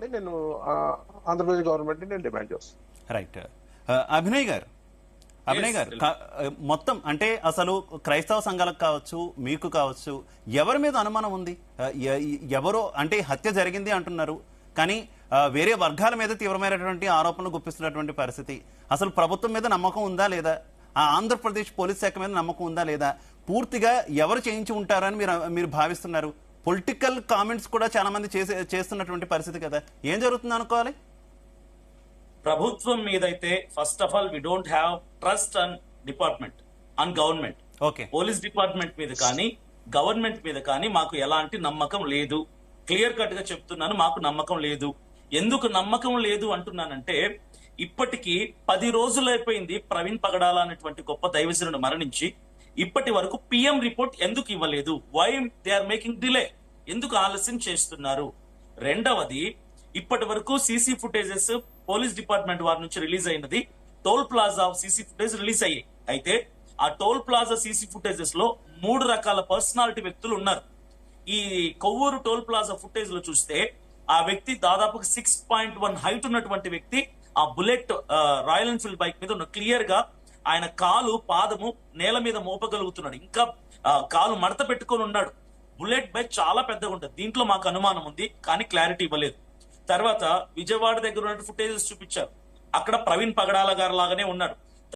అని నేను ఆంధ్రప్రదేశ్ గవర్నమెంట్ ని నేను డిమాండ్ చేస్తాను. రైట్. అభినయ్ గారు మొత్తం అంటే అసలు క్రైస్తవ సంఘాలకు కావచ్చు, మీకు కావచ్చు, ఎవరి మీద అనుమానం ఉంది? ఎవరో అంటే హత్య జరిగింది అంటున్నారు, కానీ వేరే వర్గాల మీద తీవ్రమైనటువంటి ఆరోపణలు గుప్పిస్తున్నటువంటి పరిస్థితి. అసలు ప్రభుత్వం మీద నమ్మకం ఉందా లేదా? ఆంధ్రప్రదేశ్ పోలీస్ శాఖ మీద నమ్మకం ఉందా లేదా? పూర్తిగా ఎవరు చేయించి ఉంటారని మీరు భావిస్తున్నారు? పొలిటికల్ కామెంట్స్ కూడా చాలా మంది చేస్తున్నటువంటి పరిస్థితి కదా, ఏం జరుగుతుంది అనుకోవాలి? ప్రభుత్వం మీదైతే first of all we don't have trust on department, on government. Okay, police department మీద కానీ గవర్నమెంట్ మీద కానీ మాకు ఎలాంటి నమ్మకం లేదు. క్లియర్ కట్ గా చెప్తున్నాను, మాకు నమ్మకం లేదు. ఎందుకు నమ్మకం లేదు అంటున్నానంటే, ఇప్పటికీ 10 రోజులు అయిపోయింది ప్రవీణ్ పగడాల అనేటువంటి గొప్ప దైవజనుడు మరణించి. ఇప్పటి వరకు పిఎం రిపోర్ట్ ఎందుకు ఇవ్వలేదు? Why they are making delay? ఎందుకు ఆలస్యం చేస్తున్నారు? రెండవది, ఇప్పటి వరకు సీసీ ఫుటేజెస్ పోలీస్ డిపార్ట్మెంట్ వారి నుంచి రిలీజ్ అయినది. Toll plaza CC footage release అయ్యాయి. అయితే ఆ టోల్ ప్లాజా సీసీ ఫుటేజెస్ లో 3 రకాల పర్సనాలిటీ వ్యక్తులు ఉన్నారు. ఈ కొవ్వూరు టోల్ ప్లాజా ఫుటేజ్ లో చూస్తే ఆ వ్యక్తి దాదాపు 6.1 హైట్ ఉన్నటువంటి వ్యక్తి. ఆ బుల్లెట్ రాయల్ ఎన్ఫీల్డ్ బైక్ మీద ఉన్న క్లియర్ గా ఆయన కాలు పాదము నేల మీద మోపగలుగుతున్నాడు, ఇంకా కాలు మడత పెట్టుకొని ఉన్నాడు. బుల్లెట్ బైక్ చాలా పెద్దగా ఉంటుంది. దీంట్లో మాకు అనుమానం ఉంది, కానీ క్లారిటీ ఇవ్వలేదు. తర్వాత విజయవాడ దగ్గర ఉన్న ఫుటేజెస్ చూపించారు. అక్కడ ప్రవీణ్ పగడాల గారు లాగానే ఉన్నాడు.